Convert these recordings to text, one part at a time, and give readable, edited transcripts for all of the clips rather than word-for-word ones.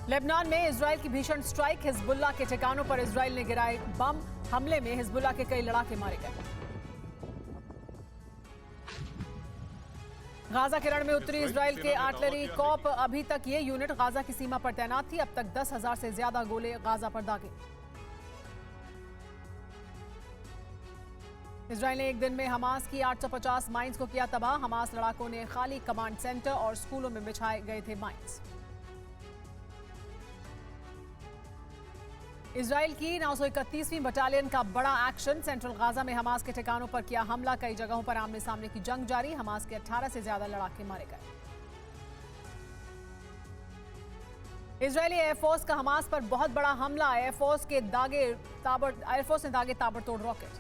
Lebanon में Israel की भीषण स्ट्राइक, हिजबुल्लाह के ठिकानों पर इजराइल ने गिराए बम। हमले में हिजबुल्लाह के कई लड़ाके मारे गए। गाजा के रण में उतरी इजराइल के आर्टिलरी कॉप। अभी तक ये यूनिट गाजा की सीमा पर तैनात थी। अब तक 10,000 से ज्यादा गोले गाजा पर दागे। इजराइल ने एक दिन में हमास की 850 माइंस को किया तबाह। हमास लड़ाकों ने खाली कमांड सेंटर और स्कूलों में बिछाए गए थे माइंस। इजराइल की 931वीं बटालियन का बड़ा एक्शन। सेंट्रल गाजा में हमास के ठिकानों पर किया हमला। कई जगहों पर आमने सामने की जंग जारी। हमास के 18 से ज्यादा लड़ाके मारे गए। इजरायली एयरफोर्स का हमास पर बहुत बड़ा हमला। एयरफोर्स ने दागे ताबड़तोड़ रॉकेट।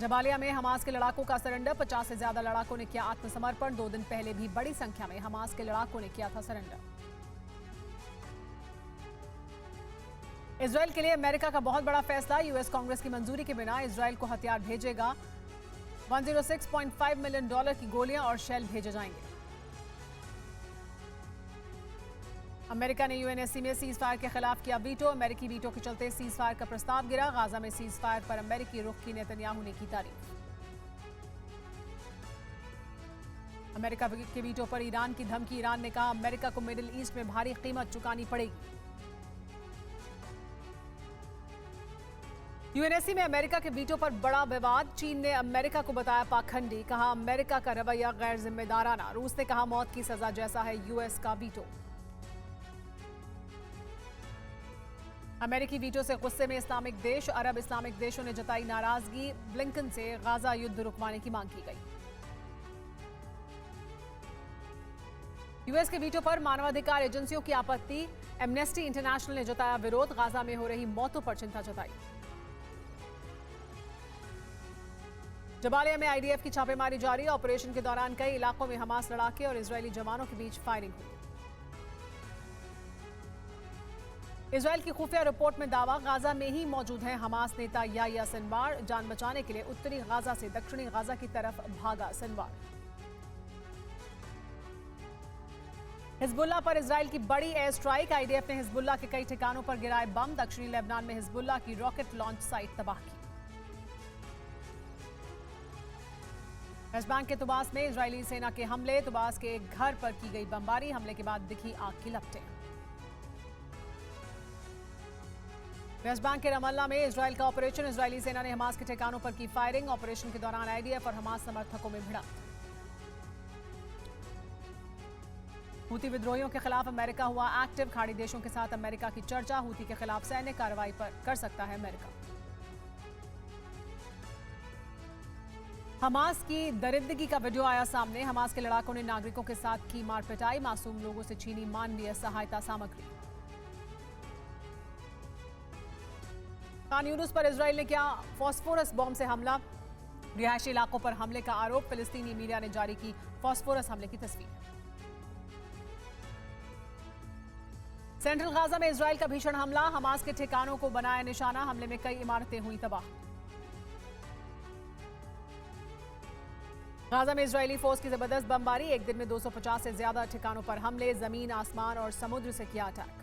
जबालिया में हमास के लड़ाकों का सरेंडर। 50 से ज्यादा लड़ाकों ने किया आत्मसमर्पण। 2 दिन पहले भी बड़ी संख्या में हमास के लड़ाकों ने किया था सरेंडर। इजराइल के लिए अमेरिका का बहुत बड़ा फैसला। यूएस कांग्रेस की मंजूरी के बिना इजराइल को हथियार भेजेगा। $106.5 मिलियन की गोलियां और शेल भेजे जाएंगे। अमेरिका ने यूएनएससी में सीज फायर के खिलाफ किया वीटो। अमेरिकी वीटो के चलते सीज फायर का प्रस्ताव गिरा। गाजा में सीज फायर पर अमेरिकी रुख की नेतन्याहू ने की तारीफ। अमेरिका के वीटो पर ईरान की धमकी। ईरान ने कहा अमेरिका को मिडिल ईस्ट में भारी कीमत चुकानी पड़ेगी। यूएनएससी में अमेरिका के वीटो पर बड़ा विवाद। चीन ने अमेरिका को बताया पाखंडी। कहा अमेरिका का रवैया गैर जिम्मेदाराना। रूस ने कहा मौत की सजा जैसा है यूएस का वीटो। अमेरिकी वीटो से गुस्से में इस्लामिक देश। अरब इस्लामिक देशों ने जताई नाराजगी। ब्लिंकन से गाजा युद्ध रुकवाने की मांग की गई। यूएस के वीटो पर मानवाधिकार एजेंसियों की आपत्ति। एमनेस्टी इंटरनेशनल ने जताया विरोध। गाजा में हो रही मौतों पर चिंता जताई। जबालिया में आईडीएफ की छापेमारी जारी। ऑपरेशन के दौरान कई इलाकों में हमास लड़ाके और इजरायली जवानों के बीच फायरिंग हुई। इजरायल की खुफिया रिपोर्ट में दावा गाजा में ही मौजूद है हमास नेता याह्या सिनवार। जान बचाने के लिए उत्तरी गाजा से दक्षिणी गाजा की तरफ भागा सिनवार। हिजबुल्लाह पर इजरायल की बड़ी एयर स्ट्राइक। आईडीएफ ने हिजबुल्लाह के कई ठिकानों पर गिराए बम। दक्षिणी लेबनान में हिजबुल्लाह की रॉकेट लॉन्च साइट तबाह की। वेस्ट बैंक के तुबास में इजरायली सेना के हमले। तुबास के एक घर पर की गई बमबारी। हमले के बाद दिखी आग की लपटें। वेस्ट बैंक के रमल्ला में इजरायल का ऑपरेशन। इजरायली सेना ने हमास के ठिकानों पर की फायरिंग। ऑपरेशन के दौरान आईडीएफ और हमास समर्थकों में भिड़ंत। हूती विद्रोहियों के खिलाफ अमेरिका हुआ एक्टिव। खाड़ी देशों के साथ अमेरिका की चर्चा। हूती के खिलाफ सैन्य कार्रवाई पर कर सकता है अमेरिका। हमास की दरिद्रगी का वीडियो आया सामने। हमास के लड़ाकों ने नागरिकों के साथ की मारपिटाई। मासूम लोगों से छीनी मानवीय सहायता सामग्री। खान यूनुस पर इजराइल ने किया फास्फोरस बॉम्ब से हमला। रिहायशी इलाकों पर हमले का आरोप। फिलिस्तीनी मीडिया ने जारी की फास्फोरस हमले की तस्वीर। सेंट्रल गाजा में इजराइल का भीषण हमला। हमास के ठिकानों को बनाया निशाना। हमले में कई इमारतें हुई तबाह। गाजा में इजरायली फोर्स की जबरदस्त बमबारी। एक दिन में 250 से ज्यादा ठिकानों पर हमले। जमीन, आसमान और समुद्र से किया अटैक।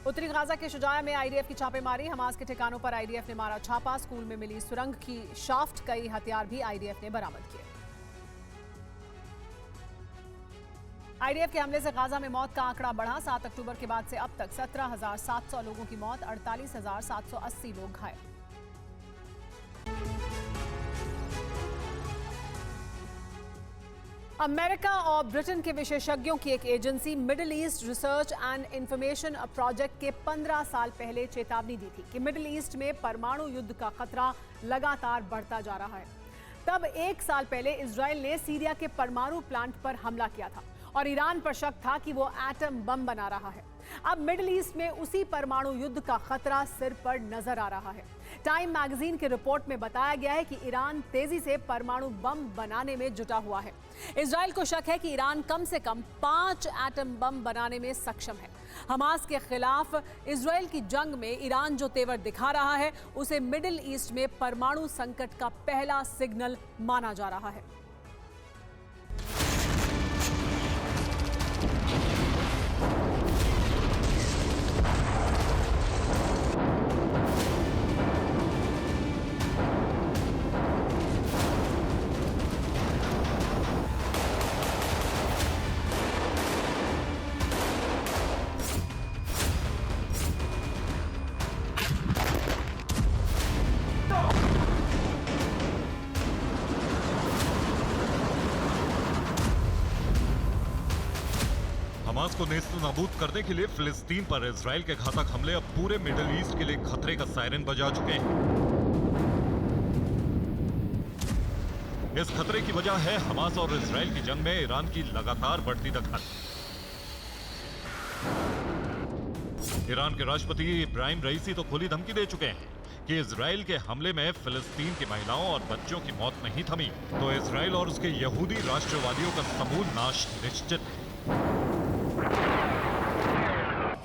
उत्तरी गाजा के शुजाया में आईडीएफ की छापेमारी। हमास के ठिकानों पर आईडीएफ ने मारा छापा। स्कूल में मिली सुरंग की शाफ्ट। कई हथियार भी आईडीएफ ने बरामद किए। आईडीएफ के हमले से गाजा में मौत का आंकड़ा बढ़ा। 7 अक्टूबर के बाद से अब तक 17,700 लोगों की मौत। 48,780 लोग घायल। अमेरिका और ब्रिटेन के विशेषज्ञों की एक agency middle east research and information project के 15 साल पहले चेतावनी दी थी कि मिडिल ईस्ट में परमाणु युद्ध का खतरा लगातार बढ़ता जा रहा है। तब 1 साल पहले इजराइल ने सीरिया के परमाणु प्लांट पर हमला किया था और ईरान पर शक था कि वो एटम बम बना रहा है। अब मिडिल ईस्ट में उसी परमाणु युद्ध का खतरा सिर पर नजर आ रहा है। टाइम मैगजीन की रिपोर्ट में बताया गया है कि ईरान तेजी से परमाणु बम बनाने में जुटा हुआ है। इजराइल को शक है कि ईरान कम से कम 5 एटम बम बनाने में सक्षम है। हमास के खिलाफ इजराइल की जंग में ईरान जो तेवर दिखा रहा है उसे मिडिल ईस्ट में परमाणु संकट का पहला सिग्नल माना जा रहा है। हमास को नेस्तनाबूद करने के लिए फिलिस्तीन पर इजराइल के घातक हमले अब पूरे मिडिल ईस्ट के लिए खतरे का सायरन बजा चुके हैं। इस खतरे की वजह है हमास और इजराइल की जंग में ईरान की लगातार बढ़ती दखल। ईरान के राष्ट्रपति इब्राहिम रईसी तो खुली धमकी दे चुके हैं कि इजराइल के हमले में फिलिस्तीन की महिलाओं और बच्चों की मौत नहीं थमी तो इजराइल और उसके यहूदी राष्ट्रवादियों का समूल नाश निश्चित है।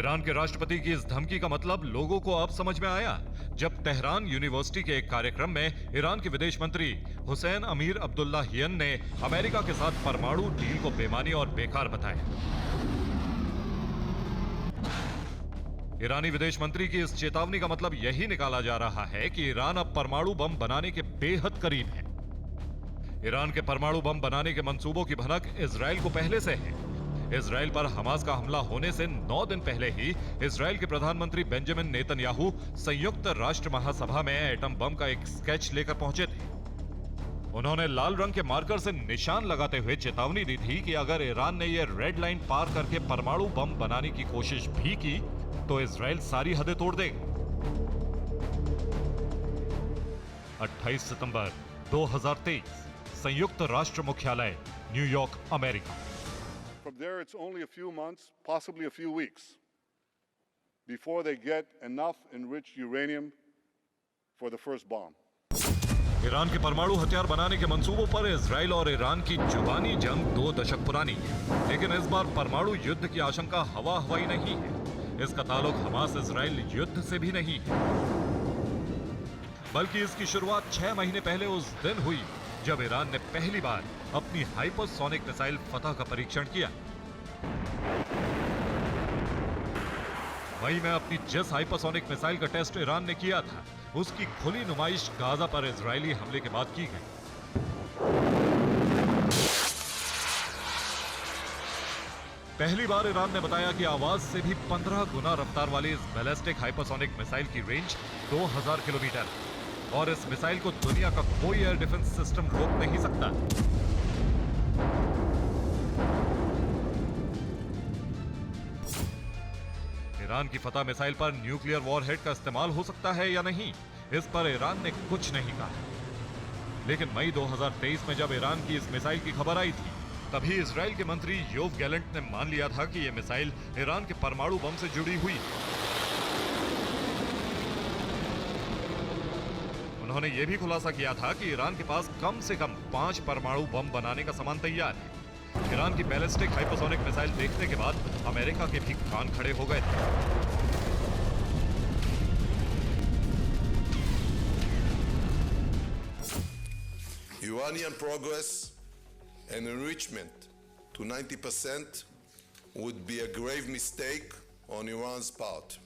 ईरान के राष्ट्रपति की इस धमकी का मतलब लोगों को अब समझ में आया जब तेहरान यूनिवर्सिटी के एक कार्यक्रम में ईरान के विदेश मंत्री हुसैन अमीर अब्दुल्लाहियन ने अमेरिका के साथ परमाणु डील को बेमानी और बेकार बताया। ईरानी विदेश मंत्री की इस चेतावनी का मतलब यही निकाला जा रहा है कि ईरान अब परमाणु बम बनाने के बेहद करीब है। ईरान के परमाणु बम बनाने के मंसूबों की भनक इजराइल को पहले से है। इजराइल पर हमास का हमला होने से 9 दिन पहले ही इजराइल के प्रधानमंत्री बेंजामिन नेतन्याहू संयुक्त राष्ट्र महासभा में एटम बम का एक स्केच लेकर पहुंचे थे। उन्होंने लाल रंग के मार्कर से निशान लगाते हुए चेतावनी दी थी कि अगर ईरान ने यह रेड लाइन पार करके परमाणु बम बनाने की कोशिश भी की तो इजराइल सारी हदें तोड़ देगा। 28 सितंबर 2023 संयुक्त राष्ट्र मुख्यालय New York, America. From there, it's only a few months, possibly a few weeks, before they get enough enriched uranium for the first bomb. Iran के परमाणु हथियार बनाने के मंसूबों पर इजराइल और ईरान की जुबानी जंग 2 दशक पुरानी है, लेकिन इस बार परमाणु युद्ध की आशंका हवा हवाई नहीं है। इसका ताल्लुक हमास इजराइल युद्ध से भी नहीं है, बल्कि इसकी शुरुआत 6 महीने पहले उस दिन हुई जब ईरान ने पहली बार अपनी हाइपरसोनिक मिसाइल फतह का परीक्षण किया। मई में अपनी जिस हाइपरसोनिक मिसाइल का टेस्ट ईरान ने किया था उसकी खुली नुमाइश गाजा पर इजरायली हमले के बाद की गई। पहली बार ईरान ने बताया कि आवाज से भी 15 गुना रफ्तार वाली इस बैलिस्टिक हाइपरसोनिक मिसाइल की रेंज 2000 किलोमीटर और इस मिसाइल को दुनिया का कोई एयर डिफेंस सिस्टम रोक नहीं सकता। ईरान की फतह मिसाइल पर न्यूक्लियर वॉरहेड का इस्तेमाल हो सकता है या नहीं, इस पर ईरान ने कुछ नहीं कहा। लेकिन मई 2023 में जब ईरान की इस मिसाइल की खबर आई थी, तभी इजराइल के मंत्री योव गैलेंट ने मान लिया था कि यह मिसाइल ईरान के परमाणु बम से जुड़ी हुई है। उन्होंने यह भी खुलासा किया था कि ईरान के पास कम से कम 5 परमाणु बम बनाने का सामान तैयार है। ईरान की बैलिस्टिक हाइपरसोनिक मिसाइल देखने के बाद अमेरिका के भी कान खड़े हो गए थे। Iranian progress and enrichment to 90% would be a grave mistake on Iran's part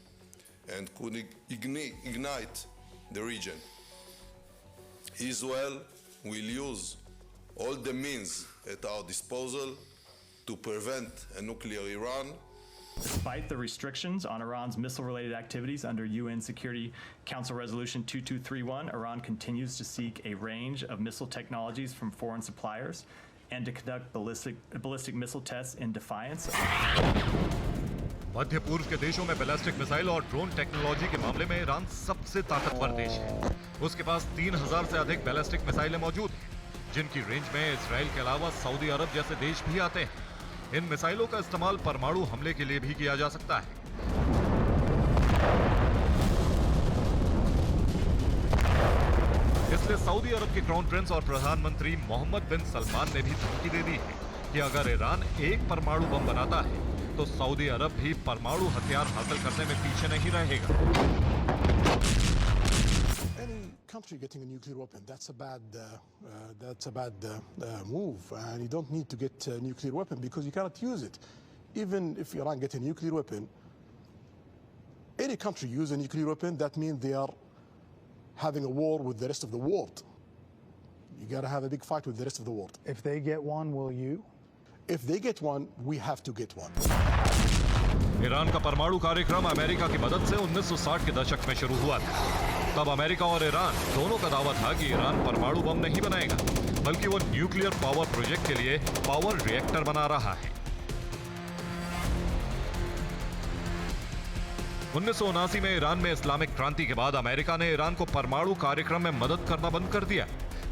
and could ignite the region. Israel will use all the means at our disposal to prevent a nuclear Iran. Despite the restrictions on Iran's missile-related activities under UN Security Council Resolution 2231, Iran continues to seek a range of missile technologies from foreign suppliers and to conduct ballistic missile tests in defiance. मध्य पूर्व के देशों में ballistic missile और drone technology के मामले में Iran सबसे ताकतवर देश है। उसके पास 3000 से अधिक बैलिस्टिक मिसाइलें मौजूद हैं, जिनकी रेंज में इजराइल के अलावा सऊदी अरब जैसे देश भी आते हैं। इन मिसाइलों का इस्तेमाल परमाणु हमले के लिए भी किया जा सकता है। इसलिए सऊदी अरब के क्राउन प्रिंस और प्रधानमंत्री मोहम्मद बिन सलमान ने भी धमकी दे दी है कि अगर ईरान एक परमाणु बम बनाता है तो सऊदी अरब भी परमाणु हथियार हासिल करने में पीछे नहीं रहेगा। Any country getting a nuclear weapon, that's a bad move, and you don't need to get a nuclear weapon because you cannot use it. Even if Iran gets a nuclear weapon, any country use a nuclear weapon, that means they are having a war with the rest of the world. You got to have a big fight with the rest of the world. If they get one, will you? If they get one, we have to get one. Iran का परमाणु कार्यक्रम America की मदद से 1960 के दशक में शुरू हुआ था। तब अमेरिका और ईरान दोनों का दावा था कि ईरान परमाणु बम नहीं बनाएगा, बल्कि वो न्यूक्लियर पावर प्रोजेक्ट के लिए पावर रिएक्टर बना रहा है। 1979 में ईरान में इस्लामिक क्रांति के बाद अमेरिका ने ईरान को परमाणु कार्यक्रम में मदद करना बंद कर दिया,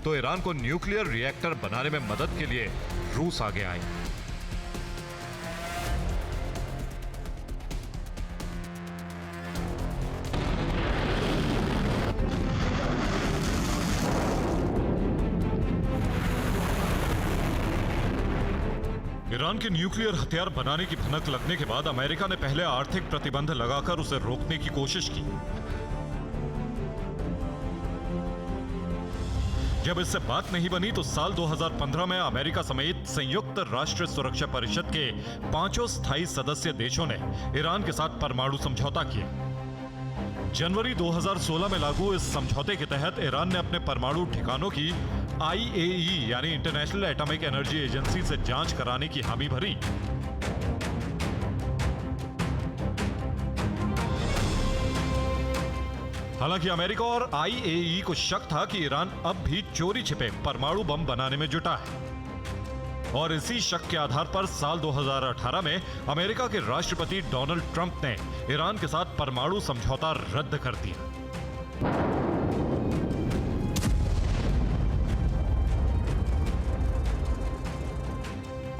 तो ईरान को न्यूक्लियर रिएक्टर बनाने में मदद के लिए रूस आगे आया। ईरान के न्यूक्लियर हथियार बनाने की भनक लगने के बाद अमेरिका ने पहले आर्थिक प्रतिबंध लगाकर उसे रोकने की कोशिश की। जब इससे बात नहीं बनी तो साल 2015 में अमेरिका समेत संयुक्त राष्ट्र सुरक्षा परिषद के 5 स्थायी सदस्य देशों ने ईरान के साथ परमाणु समझौता किया। जनवरी 2016 में लागू इस समझौते के तहत ईरान ने अपने परमाणु ठिकानों की IAEA यानी इंटरनेशनल एटॉमिक एनर्जी एजेंसी से जांच कराने की हामी भरी। हालांकि अमेरिका और IAEA को शक था कि ईरान अब भी चोरी छिपे परमाणु बम बनाने में जुटा है, और इसी शक के आधार पर साल 2018 में अमेरिका के राष्ट्रपति डोनाल्ड ट्रंप ने ईरान के साथ परमाणु समझौता रद्द कर दिया।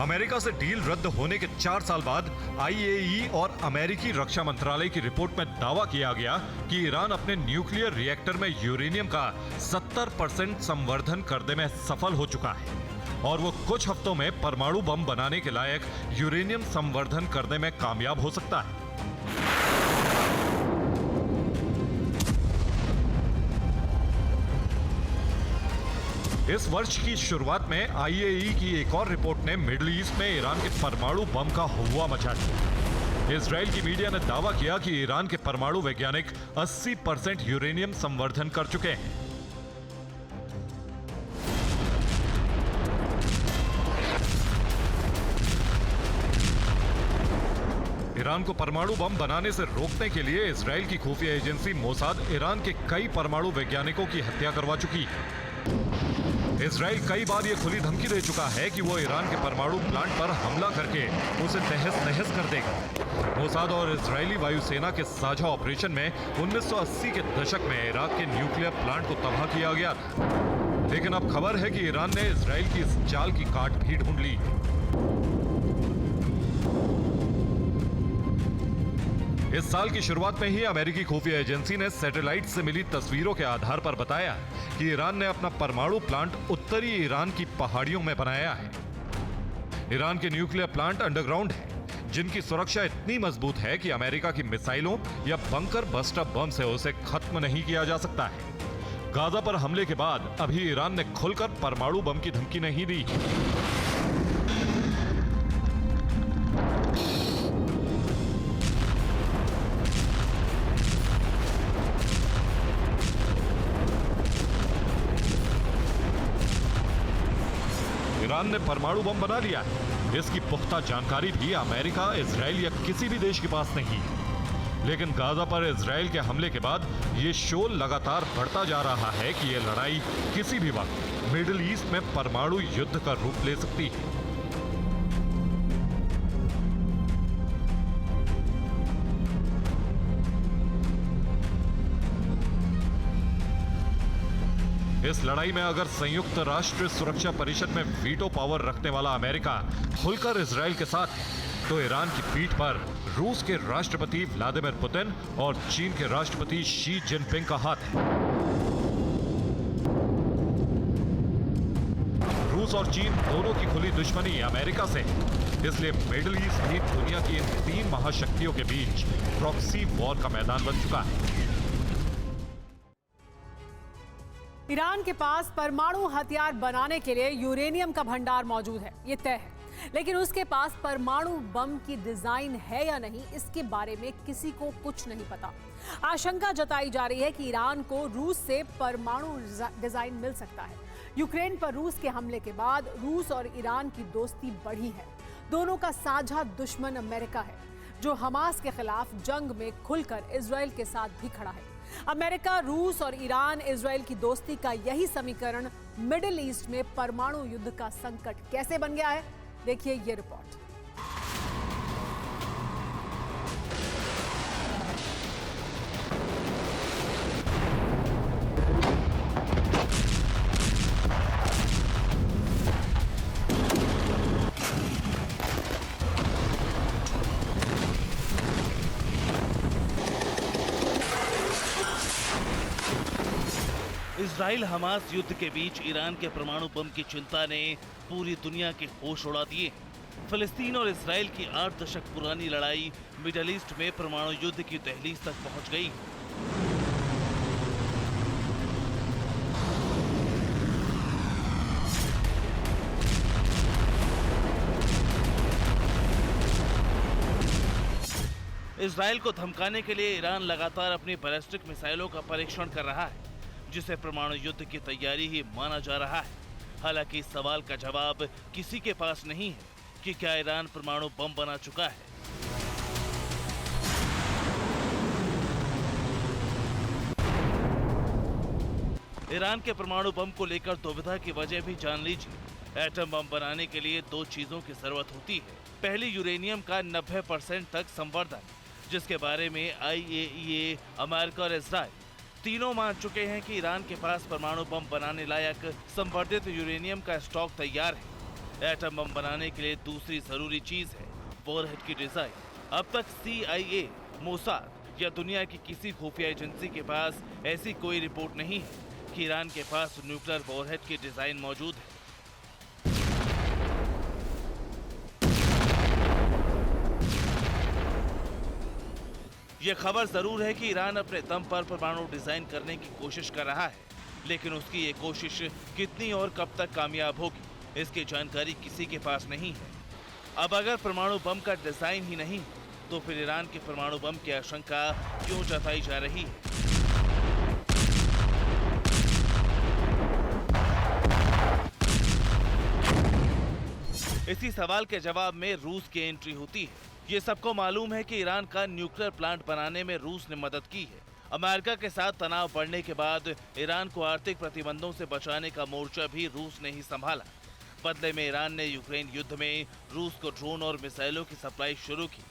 अमेरिका से डील रद्द होने के 4 साल बाद IAEA और अमेरिकी रक्षा मंत्रालय की रिपोर्ट में दावा किया गया कि ईरान अपने न्यूक्लियर रिएक्टर में यूरेनियम का 70% संवर्धन करने में सफल हो चुका है, और वो कुछ हफ्तों में परमाणु बम बनाने के लायक यूरेनियम संवर्धन करने में कामयाब हो सकता है। इस वर्ष की शुरुआत में IAEA की एक और रिपोर्ट ने मिडिल ईस्ट में ईरान के परमाणु बम का हुआ मचा दिया। इजराइल की मीडिया ने दावा किया कि ईरान के परमाणु वैज्ञानिक 80% यूरेनियम संवर्धन कर चुके हैं। ईरान को परमाणु बम बनाने से रोकने के लिए इजराइल की खुफिया एजेंसी मोसाद ईरान के कई परमाणु वैज्ञानिकों की हत्या करवा चुकी है। इजराइल कई बार यह खुली धमकी दे चुका है कि वो ईरान के परमाणु प्लांट पर हमला करके उसे तहस नहस कर देगा। मोसाद और इजरायली वायुसेना के साझा ऑपरेशन में 1980 के दशक में इराक के न्यूक्लियर प्लांट को तबाह किया गया था, लेकिन अब खबर है कि ईरान ने इजराइल की इस चाल की काट भी ढूंढ ली। इस साल की शुरुआत में ही अमेरिकी खुफिया एजेंसी ने सैटेलाइट से मिली तस्वीरों के आधार पर बताया कि ईरान ने अपना परमाणु प्लांट उत्तरी ईरान की पहाड़ियों में बनाया है। ईरान के न्यूक्लियर प्लांट अंडरग्राउंड है, जिनकी सुरक्षा इतनी मजबूत है कि अमेरिका की मिसाइलों या बंकर बस्टर बम से उसे खत्म नहीं किया जा सकता है। गाजा पर हमले के बाद अभी ईरान ने खुलकर परमाणु बम की धमकी नहीं दी। ईरान ने परमाणु बम बना लिया है, इसकी पुख्ता जानकारी भी अमेरिका, इजराइल या किसी भी देश के पास नहीं है। लेकिन गाजा पर इजराइल के हमले के बाद ये शोल लगातार बढ़ता जा रहा है कि ये लड़ाई किसी भी वक्त मिडिल ईस्ट में परमाणु युद्ध का रूप ले सकती है। इस लड़ाई में अगर संयुक्त राष्ट्र सुरक्षा परिषद में वीटो पावर रखने वाला अमेरिका खुलकर इजराइल के साथ है, तो ईरान की पीठ पर रूस के राष्ट्रपति व्लादिमीर पुतिन और चीन के राष्ट्रपति शी जिनपिंग का हाथ है। रूस और चीन दोनों की खुली दुश्मनी अमेरिका से है, इसलिए मिडिल ईस्ट भी दुनिया की इन 3 महाशक्तियों के बीच प्रॉक्सी वॉर का मैदान बन चुका है। ईरान के पास परमाणु हथियार बनाने के लिए यूरेनियम का भंडार मौजूद है, ये तय है। लेकिन उसके पास परमाणु बम की डिजाइन है या नहीं, इसके बारे में किसी को कुछ नहीं पता। आशंका जताई जा रही है कि ईरान को रूस से परमाणु डिजाइन मिल सकता है। यूक्रेन पर रूस के हमले के बाद रूस और ईरान की दोस्ती बढ़ी है। दोनों का साझा दुश्मन अमेरिका है। जो हमास के खिलाफ जंग में खुलकर इजराइल के साथ भी खड़ा है। अमेरिका, रूस और ईरान इजराइल की दोस्ती का यही समीकरण मिडिल ईस्ट में परमाणु युद्ध का संकट कैसे बन गया है, देखिए ये रिपोर्ट। इजराइल हमास युद्ध के बीच ईरान के परमाणु बम की चिंता ने पूरी दुनिया के होश उड़ा दिए। फिलिस्तीन और इजराइल की 8 दशक पुरानी लड़ाई मिडिल ईस्ट में परमाणु युद्ध की दहलीज तक पहुंच गई। इजराइल को धमकाने के लिए ईरान लगातार अपनी बैलिस्टिक मिसाइलों का परीक्षण कर रहा है, जिसे परमाणु युद्ध की तैयारी ही माना जा रहा है। हालांकि इस सवाल का जवाब किसी के पास नहीं है कि क्या ईरान परमाणु बम बना चुका है। ईरान के परमाणु बम को लेकर दुविधा की वजह भी जान लीजिए। एटम बम बनाने के लिए 2 चीजों की जरूरत होती है। पहली, यूरेनियम का 90% तक संवर्धन, जिसके बारे में IAEA, अमेरिका और इजराइल तीनों मान चुके हैं कि ईरान के पास परमाणु बम बनाने लायक संवर्धित यूरेनियम का स्टॉक तैयार है। एटम बम बनाने के लिए दूसरी जरूरी चीज है वॉरहेड की डिजाइन। अब तक CIA, मोसाद या दुनिया की किसी खुफिया एजेंसी के पास ऐसी कोई रिपोर्ट नहीं है कि ईरान के पास न्यूक्लियर वॉरहेड की डिजाइन मौजूद है। यह खबर जरूर है कि ईरान अपने दम पर परमाणु डिजाइन करने की कोशिश कर रहा है, लेकिन उसकी ये कोशिश कितनी और कब तक कामयाब होगी, इसकी जानकारी किसी के पास नहीं है। अब अगर परमाणु बम का डिजाइन ही नहीं, तो फिर ईरान के परमाणु बम की आशंका क्यों जताई जा रही है? इसी सवाल के जवाब में रूस की एंट्री होती है। ये सबको मालूम है कि ईरान का न्यूक्लियर प्लांट बनाने में रूस ने मदद की है। अमेरिका के साथ तनाव बढ़ने के बाद ईरान को आर्थिक प्रतिबंधों से बचाने का मोर्चा भी रूस ने ही संभाला। बदले में ईरान ने यूक्रेन युद्ध में रूस को ड्रोन और मिसाइलों की सप्लाई शुरू की।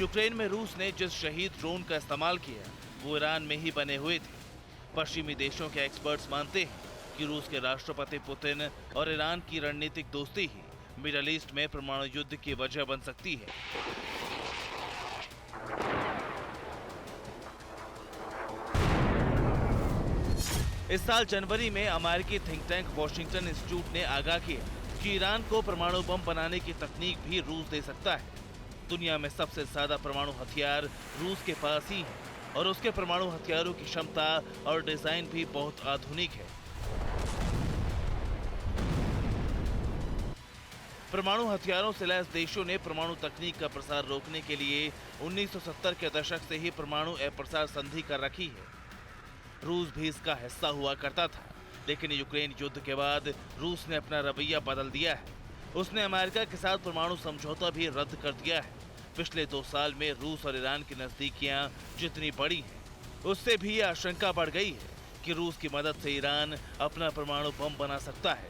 यूक्रेन में रूस ने जिस शहीद ड्रोन का इस्तेमाल किया, वो ईरान में ही बने हुए थे। पश्चिमी देशों के एक्सपर्ट्स मानते हैं कि रूस के राष्ट्रपति पुतिन और ईरान की रणनीतिक दोस्ती ही मिडिल ईस्ट में परमाणु युद्ध की वजह बन सकती है। इस साल जनवरी में अमेरिकी थिंक टैंक वॉशिंगटन इंस्टीट्यूट ने आगाह किया कि ईरान को परमाणु बम बनाने की तकनीक भी रूस दे सकता है। दुनिया में सबसे ज्यादा परमाणु हथियार रूस के पास ही है और उसके परमाणु हथियारों की क्षमता और डिजाइन भी बहुत आधुनिक है। परमाणु हथियारों से लैस देशों ने परमाणु तकनीक का प्रसार रोकने के लिए 1970 के दशक से ही परमाणु अप्रसार संधि कर रखी है। रूस भी इसका हिस्सा हुआ करता था, लेकिन यूक्रेन युद्ध के बाद रूस ने अपना रवैया बदल दिया है। उसने अमेरिका के साथ परमाणु समझौता भी रद्द कर दिया है। पिछले 2 साल में रूस और ईरान की नजदीकियां जितनी बढ़ी हैं, उससे भी यह आशंका बढ़ गई है कि रूस की मदद से ईरान अपना परमाणु बम बना सकता है।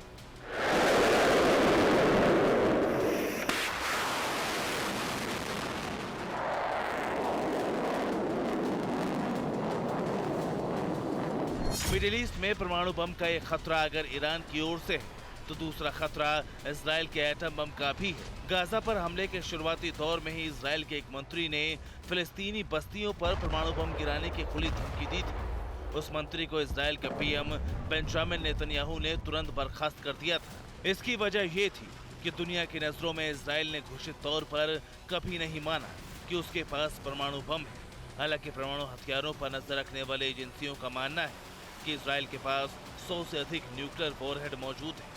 मिडिल ईस्ट में परमाणु बम का एक खतरा अगर ईरान की ओर से है, तो दूसरा खतरा इजराइल के एटम बम का भी है। गाजा पर हमले के शुरुआती दौर में ही इजराइल के एक मंत्री ने फिलिस्तीनी बस्तियों पर परमाणु बम गिराने की खुली धमकी दी थी। उस मंत्री को इजराइल के पीएम बेंजामिन नेतन्याहू ने तुरंत बर्खास्त कर दिया था। इसकी वजह ये थी कि दुनिया की नजरों में इजराइल ने घोषित तौर पर कभी नहीं माना कि उसके पास परमाणु बम है। हालांकि परमाणु हथियारों पर नजर रखने वाले एजेंसियों का मानना है कि इजराइल के पास 100 से अधिक न्यूक्लियर वॉरहेड मौजूद है।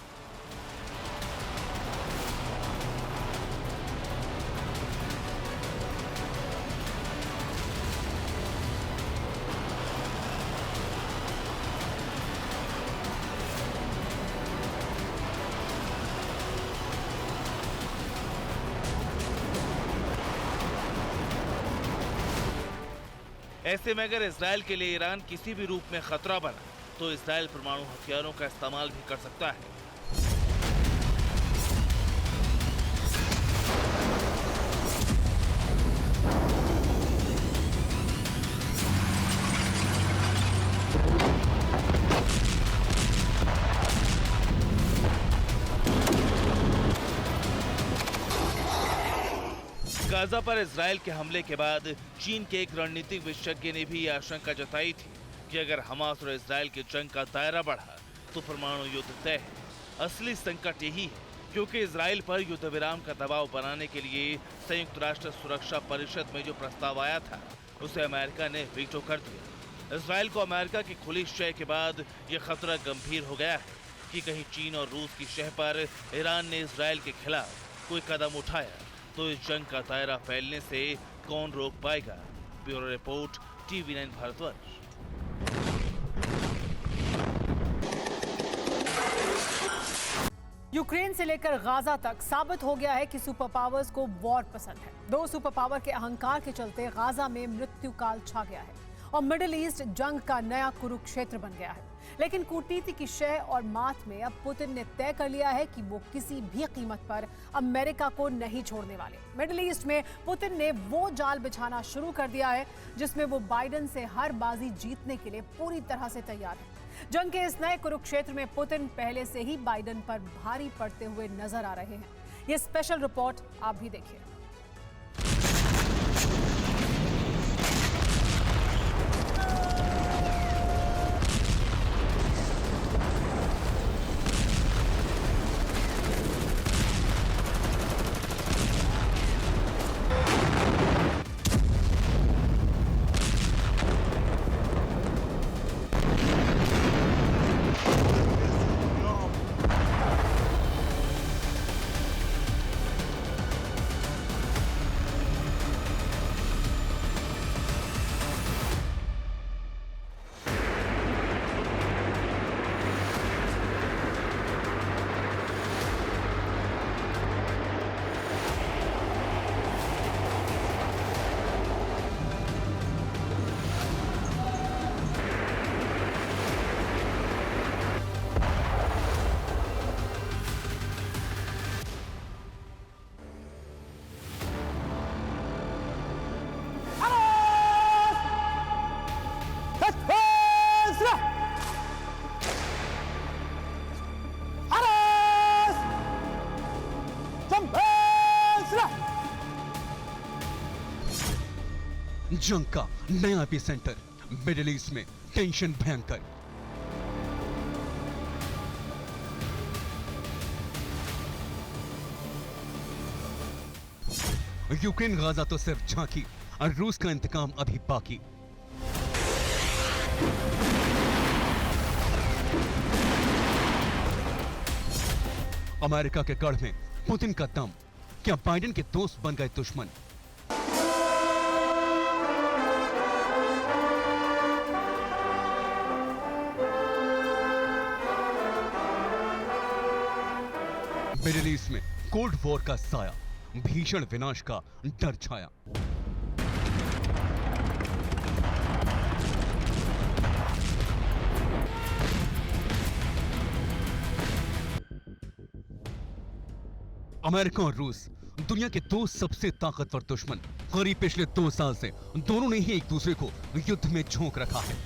ऐसे में अगर इजराइल के लिए ईरान किसी भी रूप में खतरा बना तो इजराइल परमाणु हथियारों का इस्तेमाल भी कर सकता है। गाजा पर इजराइल के हमले के बाद चीन के एक रणनीतिक विशेषज्ञ ने भी यह आशंका जताई थी कि अगर हमास और इजराइल की जंग का दायरा बढ़ा तो परमाणु युद्ध तय है। असली संकट यही है क्योंकि इजराइल पर युद्ध विराम का दबाव बनाने के लिए संयुक्त राष्ट्र सुरक्षा परिषद में जो प्रस्ताव आया था उसे अमेरिका ने वीटो कर दिया। इजराइल को अमेरिका की खुली शह के बाद यह खतरा गंभीर हो गया है कि कहीं चीन और रूस की शह पर ईरान ने इजराइल के खिलाफ कोई कदम उठाया तो इस जंग का दायरा फैलने से कौन रोक पाएगा। Bureau report, TV9 Bharatvarsh. Ukraine से लेकर गाजा तक साबित हो गया है कि सुपर पावर्स को वॉर पसंद है। दो सुपर पावर के अहंकार के चलते गाजा में मृत्यु काल छा गया है और मिडिल ईस्ट जंग का नया कुरुक्षेत्र बन गया है। लेकिन कूटनीति की शह और मात में अब पुतिन ने तय कर लिया है कि वो किसी भी कीमत पर अमेरिका को नहीं छोड़ने वाले। मिडिल ईस्ट में पुतिन ने वो जाल बिछाना शुरू कर दिया है जिसमें वो बाइडेन से हर बाजी जीतने के लिए पूरी तरह से तैयार है। जंग के इस नए कुरुक्षेत्र में पुतिन पहले से ही बाइडेन पर भारी पड़ते हुए नजर आ रहे हैं। ये स्पेशल रिपोर्ट आप भी देखिए। जंग का नया एपिसेंटर मिडिल ईस्ट में टेंशन भयंकर। यूक्रेन गाजा तो सिर्फ झांकी और रूस का इंतकाम अभी बाकी। अमेरिका के गढ़ में पुतिन का दम, क्या बाइडेन के दोस्त बन गए दुश्मन? मिडिल ईस्ट में कोल्ड वॉर का साया, भीषण विनाश का डर छाया। अमेरिका और रूस दुनिया के दो सबसे ताकतवर दुश्मन। करीब पिछले 2 साल से दोनों ने ही एक दूसरे को युद्ध में झोंक रखा है।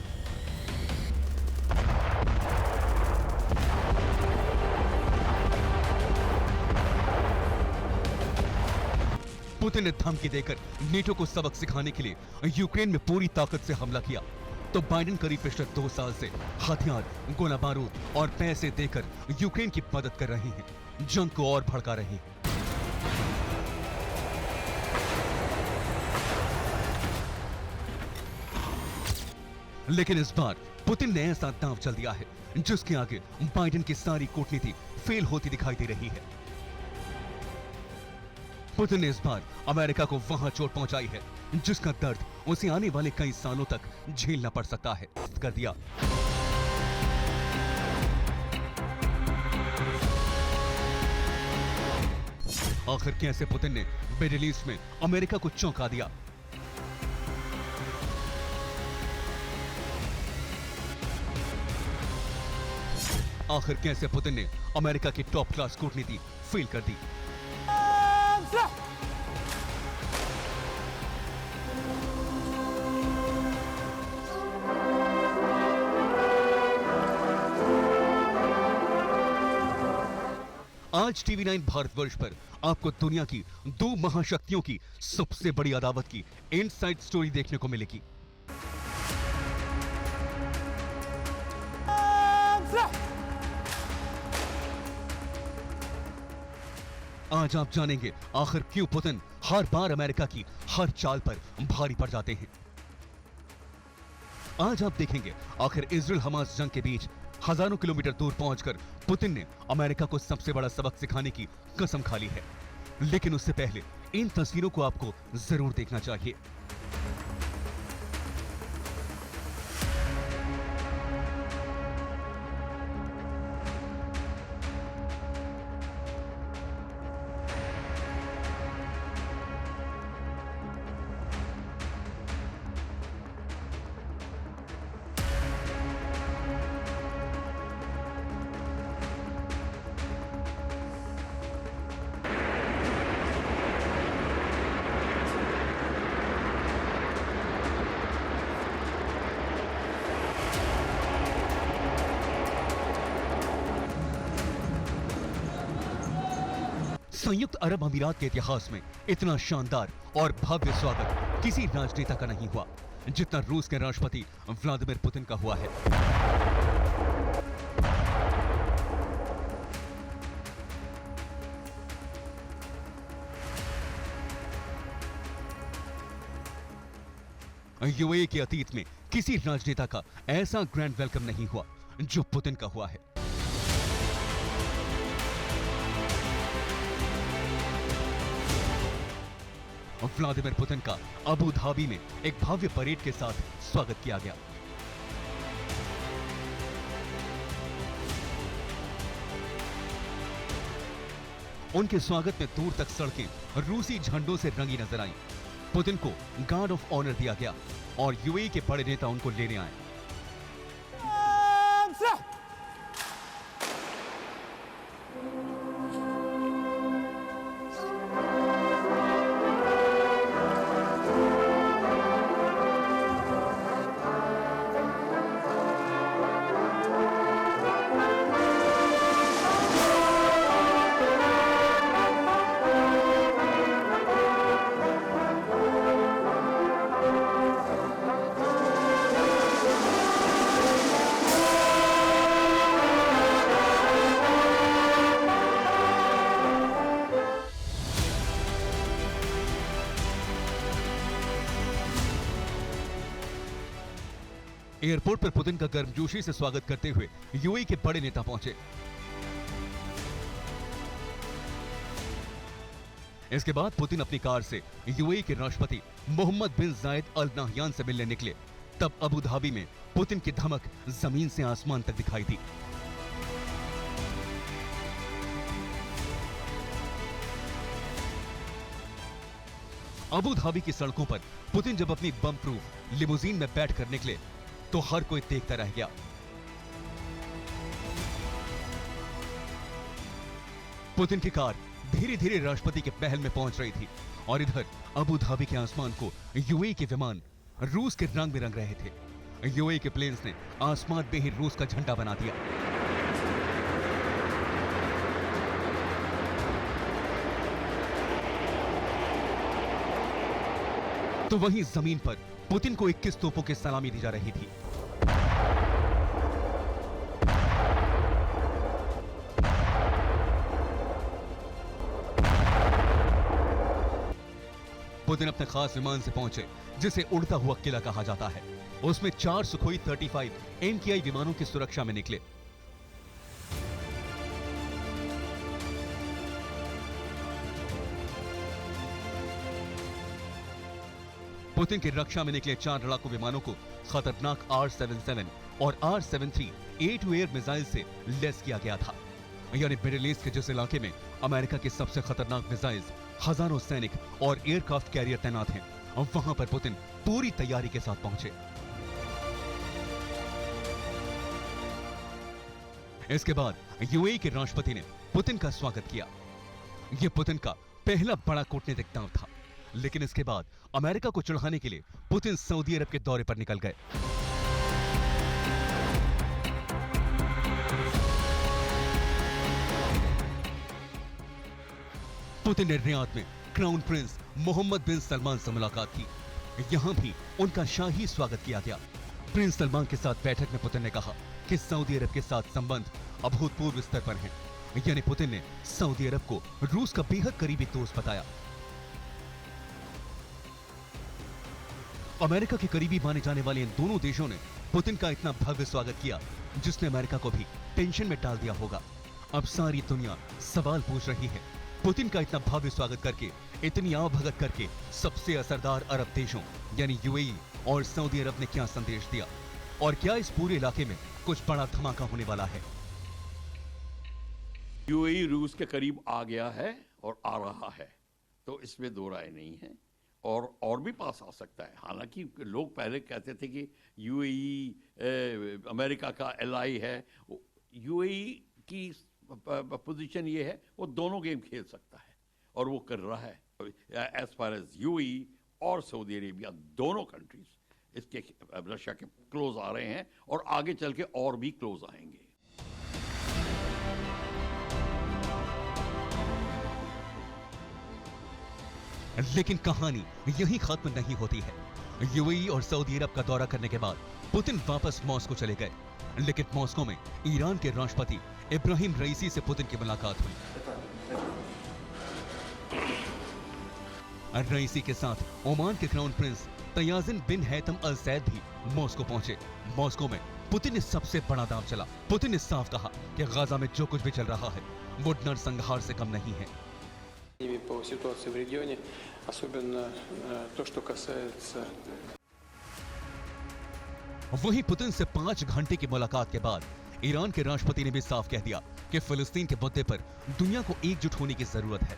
पुतिन ने धमकी देकर नेटो को सबक सिखाने के लिए यूक्रेन में पूरी ताकत से हमला किया, तो बाइडेन करीब पिछले 2 साल से हथियार, गोला बारूद और पैसे देकर यूक्रेन की मदद कर रहे हैं, जंग को और भड़का रहे हैं। लेकिन इस बार पुतिन ने ऐसा दांव चल दिया है जिसके आगे बाइडेन की सारी कूटनीति फेल होती दिखाई दे रही है। पुतिन ने इस बार अमेरिका को वहां चोट पहुंचाई है जिसका दर्द उसे आने वाले कई सालों तक झेलना पड़ सकता है। कर दिया आखिर कैसे पुतिन ने मिडिल ईस्ट में अमेरिका को चौंका दिया? आखिर कैसे पुतिन ने अमेरिका की टॉप क्लास कूटनीति फेल कर दी। आज टीवी 9 भारतवर्ष पर आपको दुनिया की दो महाशक्तियों की सबसे बड़ी अदावत की इनसाइड स्टोरी देखने को मिलेगी। आज आप जानेंगे आखिर क्यों पुतिन हर बार अमेरिका की हर चाल पर भारी पड़ जाते हैं। आज आप देखेंगे आखिर इजराइल हमास जंग के बीच हजारों किलोमीटर दूर पहुंचकर पुतिन ने अमेरिका को सबसे बड़ा सबक सिखाने की कसम खा ली है। लेकिन उससे पहले इन तस्वीरों को आपको जरूर देखना चाहिए। संयुक्त अरब अमीरात के इतिहास में इतना शानदार और भव्य स्वागत किसी राजनेता का नहीं हुआ जितना रूस के राष्ट्रपति व्लादिमीर पुतिन का हुआ है। यूएई के अतीत में किसी राजनेता का ऐसा ग्रैंड वेलकम नहीं हुआ जो पुतिन का हुआ है। व्लादिमीर पुतिन का अबू धाबी में एक भव्य परेड के साथ स्वागत किया गया। उनके स्वागत में दूर तक सड़कें रूसी झंडों से रंगी नजर आईं। पुतिन को गार्ड ऑफ ऑनर दिया गया और यूएई के बड़े नेता उनको लेने आए। एयरपोर्ट पर पुतिन का गर्मजोशी से स्वागत करते हुए यूएई के बड़े नेता पहुंचे। इसके बाद पुतिन अपनी कार से यूएई के राष्ट्रपति मोहम्मद बिन जायद अल नाहयान से मिलने निकले। तब अबू धाबी में पुतिन की धमक जमीन से आसमान तक दिखाई दी। अबू धाबी की सड़कों पर पुतिन जब अपनी बम प्रूफ लिमोजीन में बैठकर निकले तो हर कोई देखता रह गया। पुतिन की कार धीरे धीरे राष्ट्रपति के महल में पहुंच रही थी और इधर अबू धाबी के आसमान को यूएई के विमान रूस के रंग में रंग रहे थे। यूएई के प्लेन्स ने आसमान में ही रूस का झंडा बना दिया। तो वहीं जमीन पर पुतिन को 21 तोपों की सलामी दी जा रही थी। पुतिन अपने खास विमान से पहुंचे जिसे उड़ता हुआ किला कहा जाता है। उसमें 4 सुखोई 35 MKI विमानों की सुरक्षा में निकले। पुतिन की रक्षा में निकले 4 लड़ाकू विमानों को खतरनाक R-77 और R-73 air to air missile से लैस किया गया था। यानी मिडिल ईस्ट के जिस इलाके में अमेरिका की सबसे खतरनाक मिसाइल्स, हजारों सैनिक और एयरक्राफ्ट कैरियर तैनात हैं, वहां पर पुतिन पूरी तैयारी के साथ पहुंचे। इसके बाद यूएई के राष्ट्रपति ने पुतिन का स्वागत किया। यह पुतिन का पहला बड़ा कूटनीतिक दांव था, लेकिन इसके बाद अमेरिका को चिढ़ाने के लिए पुतिन सऊदी अरब के दौरे पर निकल गए। पुतिन ने रियाद में क्राउन प्रिंस मोहम्मद बिन सलमान से मुलाकात की। यहां भी उनका शाही स्वागत किया गया। प्रिंस सलमान के साथ बैठक में पुतिन ने कहा कि सऊदी अरब के साथ संबंध अभूतपूर्व स्तर पर हैं। यानी पुतिन ने सऊदी अरब को रूस का बेहद करीबी दोस्त बताया। अमेरिका के करीबी माने जाने वाले इन दोनों देशों ने पुतिन का इतना भव्य स्वागत किया जिसने अमेरिका को भी टेंशन में डाल दिया होगा। अब सारी दुनिया सवाल पूछ रही है, पुतिन का इतना भव्य स्वागत करके, इतनी आवभगत करके सबसे असरदार अरब देशों यानी यूएई और सऊदी अरब ने क्या संदेश दिया, और क्या इस पूरे इलाके में कुछ बड़ा धमाका होने वाला है? यूएई रूस के करीब आ गया है और आ रहा है, तो इसमें दो राय नहीं है, और भी पास आ सकता है। हालांकि लोग पहले कहते थे कि यूएई अमेरिका का एलआई है। यूएई की पोजीशन ये है वो दोनों गेम खेल सकता है और वो कर रहा है। एज फार एज यूएई और सऊदी अरेबिया दोनों कंट्रीज इसके रशिया के क्लोज आ रहे हैं और आगे चल के और भी क्लोज आएंगे। लेकिन कहानी यहीं खत्म नहीं होती है। यूएई और सऊदी अरब का दौरा करने के बाद पुतिन वापस मॉस्को चले गए, लेकिन मॉस्को में ईरान के राष्ट्रपति इब्राहिम रईसी से पुतिन की मुलाकात हुई। रईसी के साथ ओमान के क्राउन प्रिंस तयाजिन बिन हैतम अल सैद भी मॉस्को पहुंचे। मॉस्को में पुतिन ने सबसे बड़ा दांव चला। पुतिन ने साफ कहा कि गाजा में जो कुछ भी चल रहा है वो नरसंहार से कम नहीं है। По ситуации в регионе, особенно то, что касается. वहीं पुतिन से 5 घंटे की मुलाकात के बाद ईरान के राष्ट्रपति ने भी साफ कह दिया कि फिलिस्तीन के मुद्दे पर दुनिया को एकजुट होने की जरूरत है।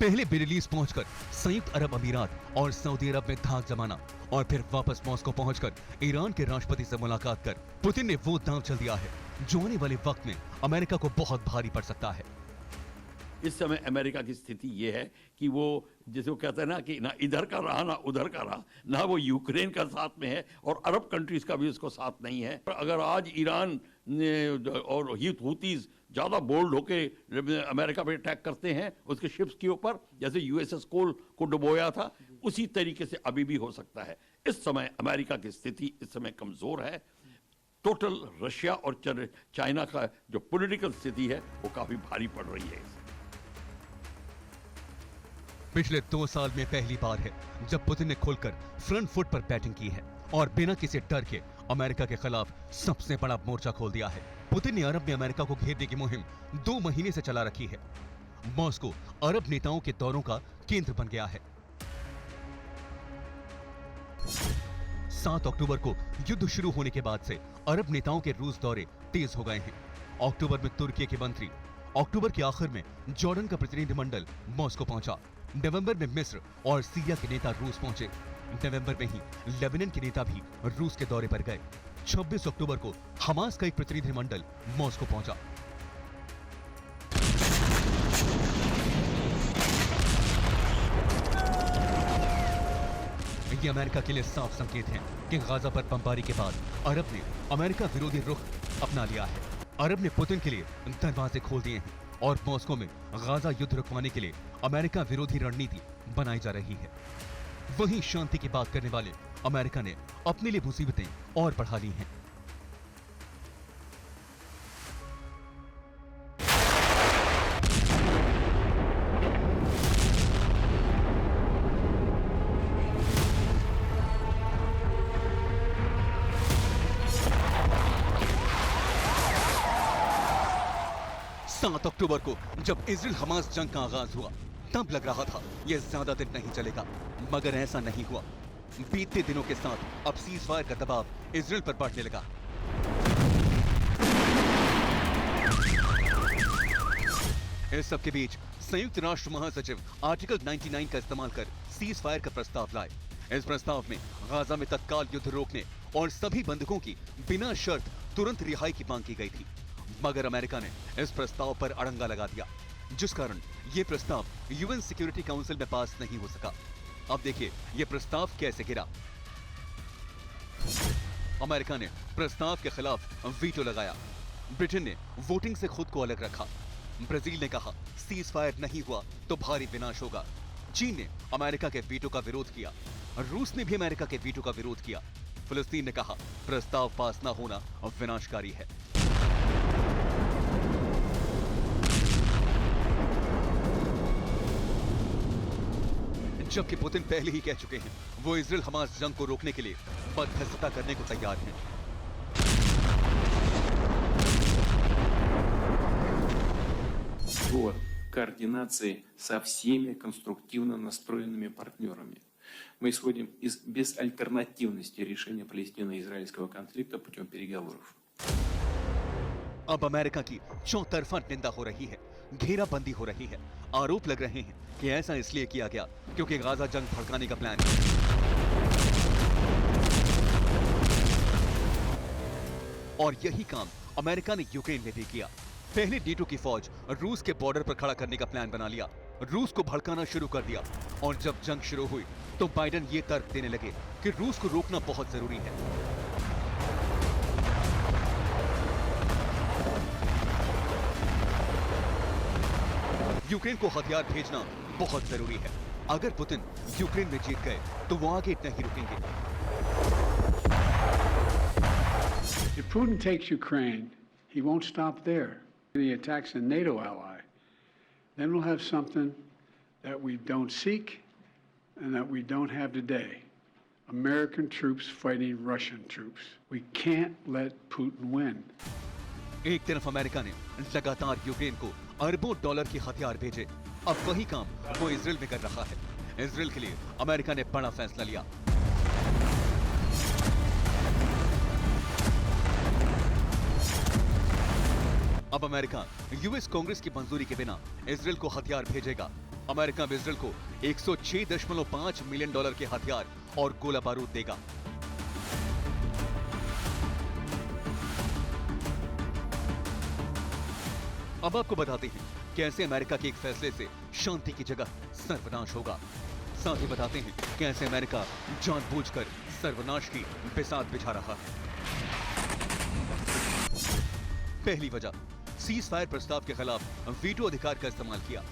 पहले मिडिल ईस्ट पहुंचकर संयुक्त अरब अमीरात और सऊदी अरब में धाक जमाना और फिर वापस मॉस्को पहुंचकर ईरान के राष्ट्रपति से मुलाकात कर पुतिन ने वो दांव चल दिया है जो आने वाले वक्त में अमेरिका को बहुत भारी पड़ सकता है। इस समय अमेरिका की स्थिति ये है कि वो जैसे वो कहते हैं ना कि ना इधर का रहा ना उधर का रहा, ना वो यूक्रेन का साथ में है और अरब कंट्रीज का भी उसको साथ नहीं है। अगर आज ईरान और हूतीज ज़्यादा बोल्ड होके अमेरिका पे अटैक करते हैं उसके शिप्स के ऊपर, जैसे यूएसएस कोल को डुबोया था, उसी तरीके से अभी भी हो सकता है। इस समय अमेरिका की स्थिति इस समय कमज़ोर है। टोटल रशिया और चाइना का जो पॉलिटिकल स्थिति है वो काफ़ी भारी पड़ रही है। पिछले 2 साल में पहली बार है जब पुतिन ने खुलकर फ्रंट फुट पर बैटिंग की है और बिना किसी डर के अमेरिका के खिलाफ सबसे बड़ा मोर्चा खोल दिया है। पुतिन ने अरब में अमेरिका को घेरने की मुहिम 2 महीने से चला रखी है। मॉस्को अरब नेताओं के दौरों का केंद्र बन गया है। 7 अक्टूबर को युद्ध शुरू होने के बाद से अरब नेताओं के रूस दौरे तेज हो गए हैं। अक्टूबर में तुर्की के मंत्री, अक्टूबर के आखिर में जॉर्डन का प्रतिनिधिमंडल मॉस्को पहुंचा। नवंबर में मिस्र और सीरिया के नेता रूस पहुंचे। नवंबर में ही लेबनान के नेता भी रूस के दौरे पर गए। 26 अक्टूबर को हमास का एक प्रतिनिधिमंडल मॉस्को पहुंचा। ये अमेरिका के लिए साफ संकेत है कि गाजा पर बमबारी के बाद अरब ने अमेरिका विरोधी रुख अपना लिया है। अरब ने पुतिन के लिए दरवाजे खोल दिए हैं और मॉस्को में गाजा युद्ध रुकवाने के लिए अमेरिका विरोधी रणनीति बनाई जा रही है। वहीं शांति की बात करने वाले अमेरिका ने अपने लिए मुसीबतें और बढ़ा ली हैं। अक्टूबर को जब इजराइल हमास जंग का आगाज हुआ तब लग रहा था यह ज्यादा दिन नहीं चलेगा, मगर ऐसा नहीं हुआ। बीतते दिनों के साथ अब सीजफायर का दबाव इजराइल पर बढ़ने लगा। इस सब के बीच संयुक्त राष्ट्र महासचिव आर्टिकल 99 का इस्तेमाल कर सीज फायर का प्रस्ताव लाए। इस प्रस्ताव में गाजा में तत्काल युद्ध रोकने और सभी बंधकों की बिना शर्त तुरंत रिहाई की मांग की गई थी, मगर अमेरिका ने इस प्रस्ताव पर अड़ंगा लगा दिया, जिस कारण यह प्रस्ताव यूएन सिक्योरिटी काउंसिल में पास नहीं हो सका। अब देखिए यह प्रस्ताव कैसे गिरा। अमेरिका ने प्रस्ताव के खिलाफ वीटो लगाया। ब्रिटेन ने वोटिंग से खुद को अलग रखा। ब्राजील ने कहा सीज फायर नहीं हुआ तो भारी विनाश होगा। चीन ने अमेरिका के वीटो का विरोध किया। रूस ने भी अमेरिका के वीटो का विरोध किया। फिलिस्तीन ने कहा प्रस्ताव पास न होना विनाशकारी है। जबकि पुतिन पहले ही कह चुके हैं वो इजराइल हमास जंग को रोकने के लिए मध्यस्थता करने को तैयार हैं। По координации со всеми конструктивно настроенными партнерами. Мы исходим из безальтернативности решения палестино-израильского конфликта путем переговоров. अब अमेरिका की चौतरफा निंदा हो रही है, घेराबंदी हो रही है। आरोप लग रहे हैं कि ऐसा इसलिए किया गया क्योंकि गाजा जंग भड़काने का प्लान है। और यही काम अमेरिका ने यूक्रेन में भी किया। पहले नेटो की फौज रूस के बॉर्डर पर खड़ा करने का प्लान बना लिया, रूस को भड़काना शुरू कर दिया। और जब जंग शुरू हुई तो बाइडेन ये तर्क देने लगे कि रूस को रोकना बहुत जरूरी है। यूक्रेन को हथियार भेजना बहुत जरूरी है। अगर पुतिन यूक्रेन में जीत गए तो वो आगे नहीं रुकेंगे। If Putin takes Ukraine, he won't stop there. He attacks a NATO ally. Then we'll have something that we don't seek and that we don't have today. American troops fighting Russian troops. We can't let Putin win. एक तरफ America ने लगातार Ukraine को अरबों dollar के हथियार भेजे, अब वही काम वो इजराइल में कर रहा है। इजराइल के लिए अमेरिका ने बड़ा फैसला लिया। अब अमेरिका यूएस कांग्रेस की मंजूरी के बिना इजराइल को हथियार भेजेगा। अमेरिका अब इजराइल को 106.5 मिलियन डॉलर के हथियार और गोला बारूद देगा। अब आपको बताते हैं कैसे अमेरिका के एक फैसले से शांति की जगह सर्वनाश होगा। साथ ही बताते हैं कैसे अमेरिका जानबूझकर सर्वनाश की बिसात बिछा रहा है। पहली वजह, सीज फायर प्रस्ताव के खिलाफ वीटो अधिकार का इस्तेमाल किया।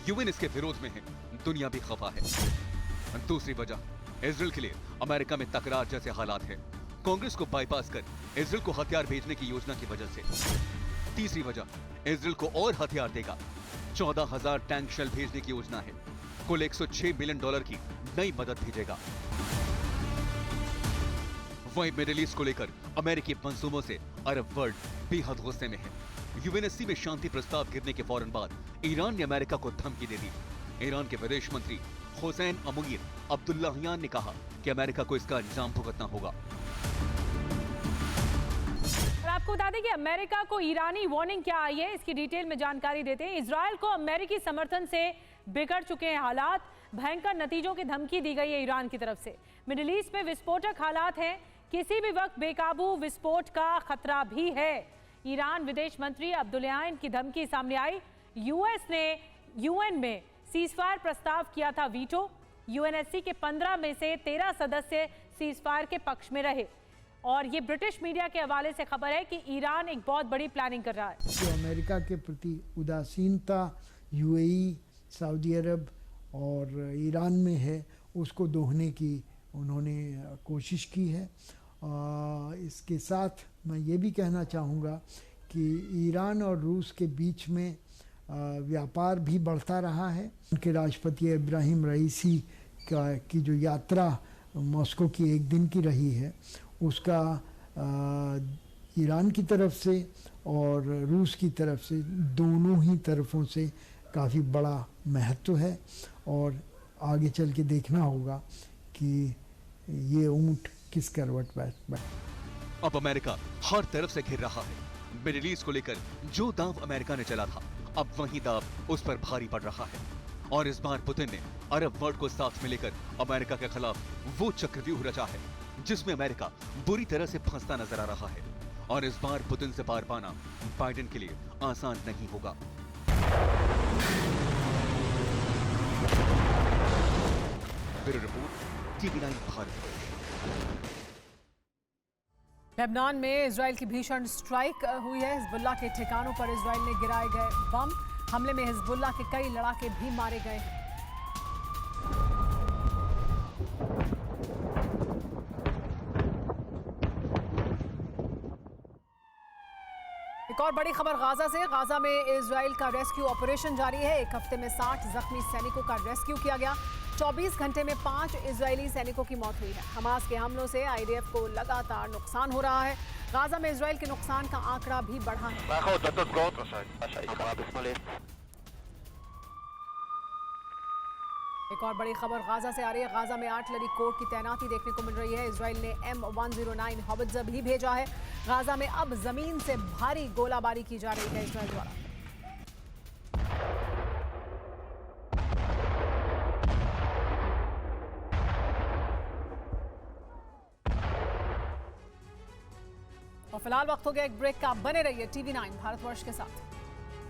यूएन इसके विरोध में है, दुनिया भी खफा है। दूसरी वजह, इजराइल के लिए अमेरिका में तकरार जैसे हालात हैं, कांग्रेस को बाईपास कर इजराइल को हथियार भेजने की योजना की वजह से। तीसरी वजह, इजराइल को और हथियार देगा। 14,000 टैंक शेल भेजने की योजना है। कुल 106 मिलियन डॉलर की नई मदद भेजेगा। वहीं मिडिल ईस्ट को लेकर अमेरिकी मंसूबों से अरब वर्ल्ड बेहद गुस्से में है। यूएनएससी में शांति प्रस्ताव गिरने के फौरन बाद ईरान ने अमेरिका को धमकी दे दी। ईरान के विदेश मंत्री हुसैन अमीर अब्दुल्लाहियान ने कहा कि अमेरिका को इसका अंजाम भुगतना होगा। आपको बता दें कि अमेरिका को ईरानी वार्निंग क्या आई है, इसकी डिटेल में जानकारी देते हैं। इजरायल को अमेरिकी समर्थन से बिगड़ चुके हैं हालात, भयंकर नतीजों की धमकी दी गई है ईरान की तरफ से। मिडिल ईस्ट में विस्फोटक हालात हैं, किसी भी वक्त बेकाबू विस्फोट का खतरा भी है। ईरान विदेश मंत्री अब्दुल्लाहियान की धमकी सामने आई। यूएस ने यूएन में सीजफायर प्रस्ताव किया था वीटो। यूएनएससी के 15 में से 13 सदस्य सीजफायर के पक्ष में रहे। और ये ब्रिटिश मीडिया के हवाले से खबर है कि ईरान एक बहुत बड़ी प्लानिंग कर रहा है। जो अमेरिका के प्रति उदासीनता यूएई, सऊदी अरब और ईरान में है, उसको दोहने की उन्होंने कोशिश की है। इसके साथ मैं ये भी कहना चाहूँगा कि ईरान और रूस के बीच में व्यापार भी बढ़ता रहा है। उनके राष्ट्रपति इब्राहिम रईसी की जो यात्रा मॉस्को की एक दिन की रही है, उसका ईरान की तरफ से और रूस की तरफ से, दोनों ही तरफों से काफ़ी बड़ा महत्व है और आगे चल के देखना होगा कि ये ऊंट किस करवट बैठ। अब अमेरिका हर तरफ से घिर रहा है। मिडिल ईस्ट को लेकर जो दांव अमेरिका ने चला था, अब वही दांव उस पर भारी पड़ रहा है। और इस बार पुतिन ने अरब वर्ल्ड को साथ में लेकर अमेरिका के खिलाफ वो चक्रव्यूह रचा है जिसमें अमेरिका बुरी तरह से फंसता नजर आ रहा है। और इस बार पुतिन से पार पाना बाइडेन के लिए आसान नहीं होगा। Bureau report, TV9 Bharat. Lebanon में इजराइल की भीषण स्ट्राइक हुई है। हिजबुल्लाह के ठिकानों पर इजराइल ने गिराए गए बम। हमले में हिजबुल्लाह के कई लड़ाके भी मारे गए हैं। एक और बड़ी खबर गाजा से। गाजा में इजराइल का रेस्क्यू ऑपरेशन जारी है। एक हफ्ते में 60 जख्मी सैनिकों का रेस्क्यू किया गया। 24 घंटे में 5 इजरायली सैनिकों की मौत हुई है। हमास के हमलों से IDF को लगातार नुकसान हो रहा है। गाजा में इजराइल के नुकसान का आंकड़ा भी बढ़ा है। एक और बड़ी खबर गाजा से आ रही है। गाजा में आर्टिलरी कोर की तैनाती देखने को मिल रही है। इजराइल ने M109 हॉवित्ज़र भी भेजा है। गाजा में अब जमीन से भारी गोलाबारी की जा रही है इजराइल द्वारा। और फिलहाल वक्त हो गया एक ब्रेक का। बने रहिए TV9 भारतवर्ष के साथ।